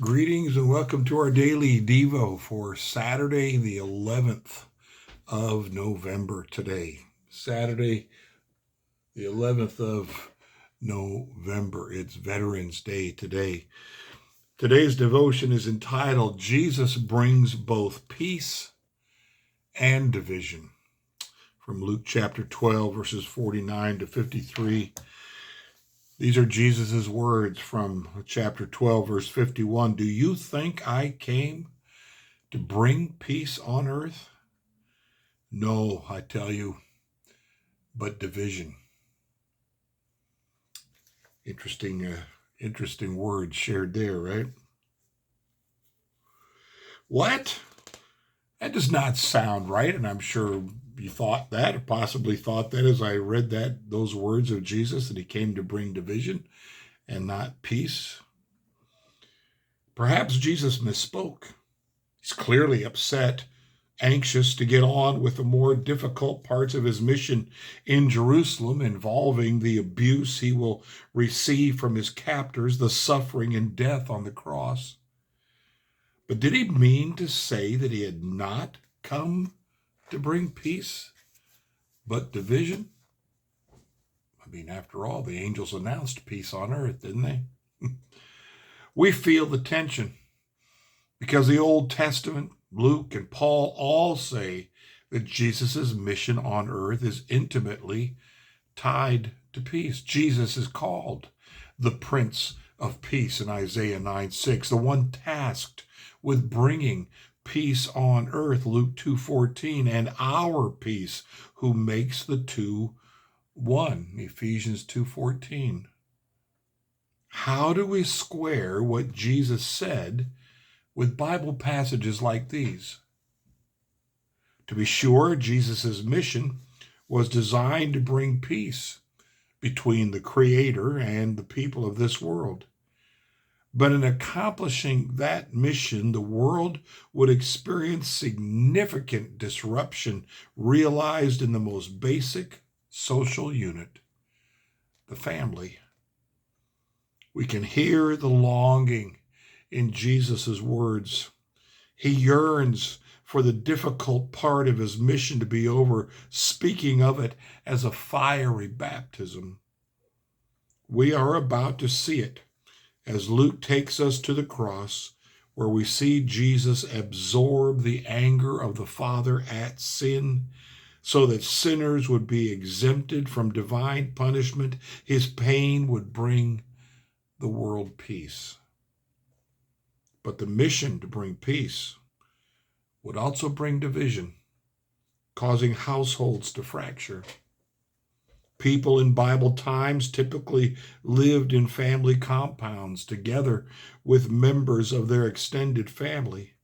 Greetings and welcome to our daily Devo for Saturday, the 11th of November today. Saturday, the 11th of November. It's Veterans Day today. Today's devotion is entitled, Jesus Brings Both Peace and Division. From Luke chapter 12, verses 49 to 53. These are Jesus' words from chapter 12, verse 51. Do you think I came to bring peace on earth? No, I tell you, but division. Interesting words shared there, right? What? That does not sound right, and I'm sure you thought that, or possibly thought that as I read those words of Jesus, that he came to bring division and not peace. Perhaps Jesus misspoke. He's clearly upset, anxious to get on with the more difficult parts of his mission in Jerusalem, involving the abuse he will receive from his captors, the suffering and death on the cross. But did he mean to say that he had not come to bring peace, but division? I mean, after all, the angels announced peace on earth, didn't they? We feel the tension because the Old Testament, Luke and Paul all say that Jesus' mission on earth is intimately tied to peace. Jesus is called the Prince of Peace in Isaiah 9:6, the one tasked with bringing peace on earth, Luke 2:14, and our peace, who makes the two one, Ephesians 2:14. How do we square what Jesus said with Bible passages like these? To be sure, Jesus' mission was designed to bring peace between the Creator and the people of this world. But in accomplishing that mission, the world would experience significant disruption realized in the most basic social unit, the family. We can hear the longing in Jesus' words. He yearns for the difficult part of his mission to be over, speaking of it as a fiery baptism. We are about to see it as Luke takes us to the cross, where we see Jesus absorb the anger of the Father at sin, so that sinners would be exempted from divine punishment. His pain would bring the world peace. But the mission to bring peace would also bring division, causing households to fracture. People in Bible times typically lived in family compounds together with members of their extended family.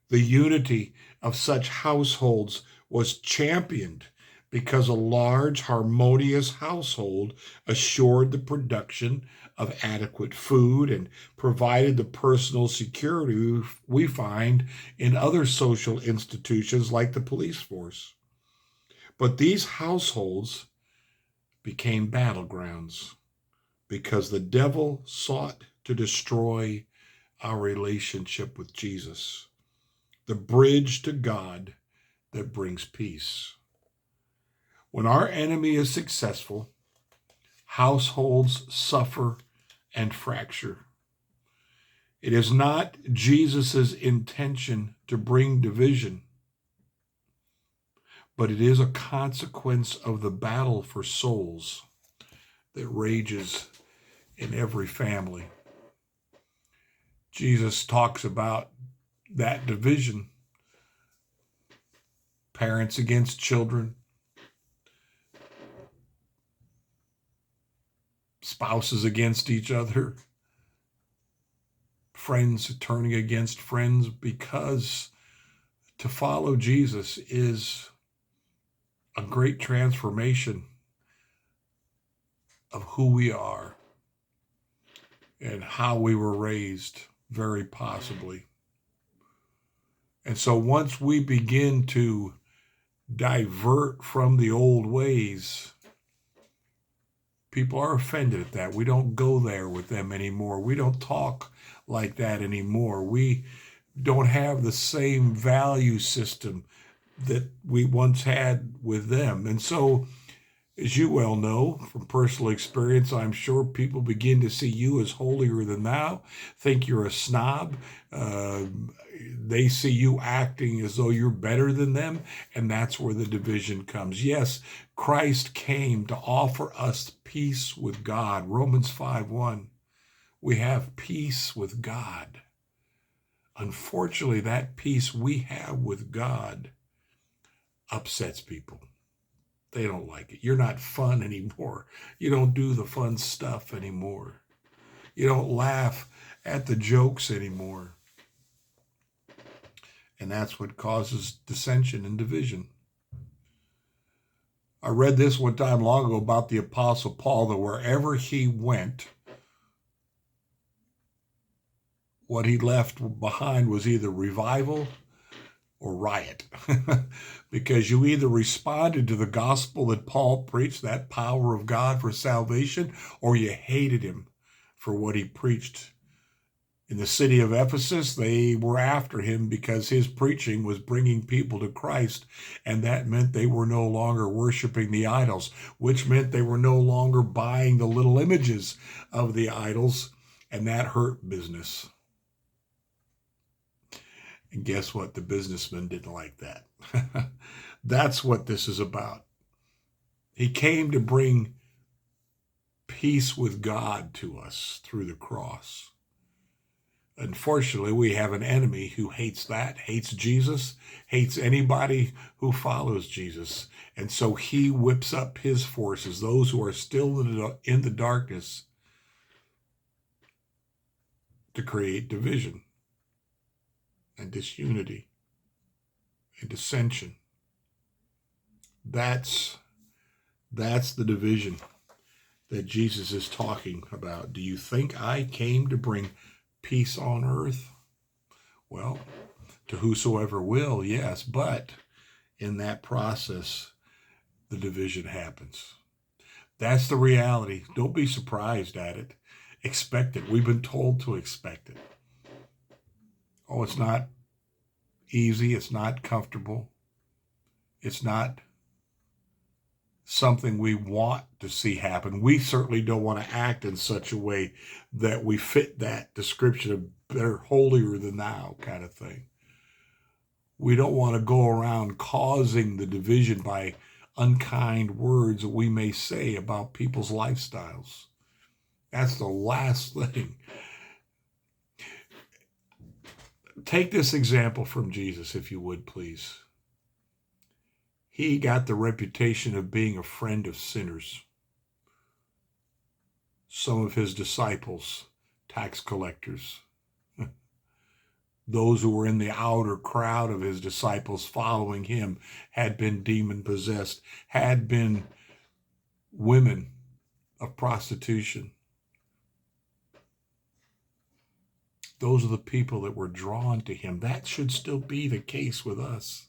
The unity of such households was championed because a large, harmonious household assured the production of adequate food and provided the personal security we find in other social institutions like the police force. But these households became battlegrounds because the devil sought to destroy our relationship with Jesus, the bridge to God that brings peace. When our enemy is successful, households suffer and fracture. It is not Jesus' intention to bring division, but it is a consequence of the battle for souls that rages in every family. Jesus talks about that division. Parents against children, spouses against each other, friends turning against friends, because to follow Jesus is a great transformation of who we are and how we were raised, very possibly. And so once we begin to divert from the old ways, People are offended at that. We don't go there with them anymore. We don't talk like that anymore. We don't have the same value system that we once had with them. And so, as you well know from personal experience, I'm sure people begin to see you as holier than thou, think you're a snob. Uh, they see you acting as though you're better than them, and that's where the division comes. Yes, Christ came to offer us peace with God. Romans 5:1. We have peace with God. Unfortunately, that peace we have with God upsets people. They don't like it. You're not fun anymore. You don't do the fun stuff anymore. You don't laugh at the jokes anymore. And that's what causes dissension and division. I read this one time long ago about the Apostle Paul, that wherever he went, what he left behind was either revival or riot. Because you either responded to the gospel that Paul preached, that power of God for salvation, or you hated him for what he preached. In the city of Ephesus, they were after him because his preaching was bringing people to Christ, and that meant they were no longer worshiping the idols, which meant they were no longer buying the little images of the idols, and that hurt business. And guess what? The businessman didn't like that. That's what this is about. He came to bring peace with God to us through the cross. Unfortunately, we have an enemy who hates that, hates Jesus, hates anybody who follows Jesus. And so he whips up his forces, those who are still in the darkness, to create division and disunity and dissension. That's the division that Jesus is talking about. Do you think I came to bring peace on earth? Well, to whosoever will, yes, but in that process, the division happens. That's the reality. Don't be surprised at it. Expect it. We've been told to expect it. Oh, it's not easy. It's not comfortable. It's not something we want to see happen. We certainly don't want to act in such a way that we fit that description of they're holier than thou kind of thing. We don't want to go around causing the division by unkind words that we may say about people's lifestyles. That's the last thing. Take this example from Jesus, if you would, please. He got the reputation of being a friend of sinners. Some of his disciples, tax collectors, those who were in the outer crowd of his disciples following him, had been demon-possessed, had been women of prostitution. Those are the people that were drawn to him. That should still be the case with us.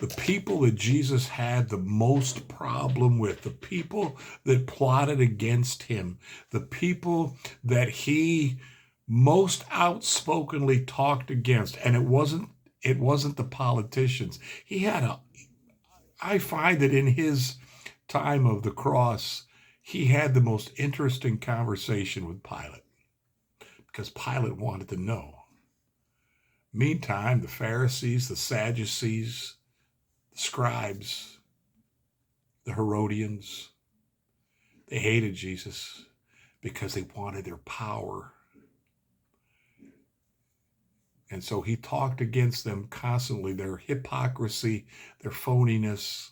The people that Jesus had the most problem with, the people that plotted against him, the people that he most outspokenly talked against, and it wasn't the politicians. I find that in his time of the cross, he had the most interesting conversation with Pilate, because Pilate wanted to know. Meantime, the Pharisees, the Sadducees, the scribes, the Herodians, they hated Jesus because they wanted their power. And so he talked against them constantly, their hypocrisy, their phoniness,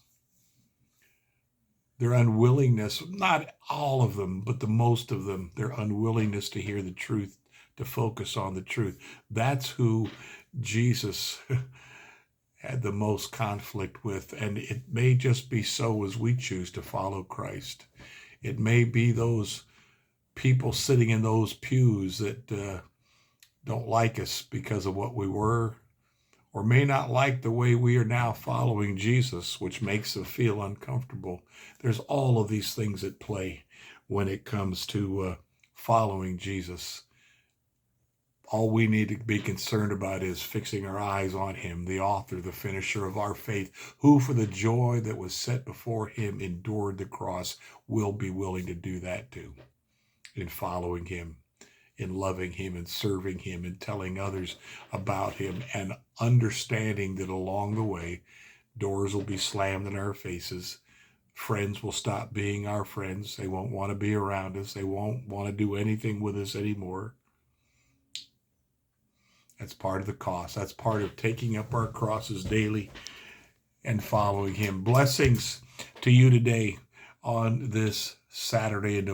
their unwillingness, not all of them, but the most of them, their unwillingness to hear the truth, to focus on the truth. That's who Jesus had the most conflict with, and it may just be so as we choose to follow Christ. It may be those people sitting in those pews that don't like us because of what we were or may not like the way we are now following Jesus, which makes them feel uncomfortable. There's all of these things at play when it comes to following Jesus. All we need to be concerned about is fixing our eyes on him, the author, the finisher of our faith, who for the joy that was set before him endured the cross. Will be willing to do that too, in following him, in loving him and serving him and telling others about him, and understanding that along the way, doors will be slammed in our faces. Friends will stop being our friends. They won't want to be around us. They won't want to do anything with us anymore. That's part of the cost. That's part of taking up our crosses daily and following him. Blessings to you today on this Saturday in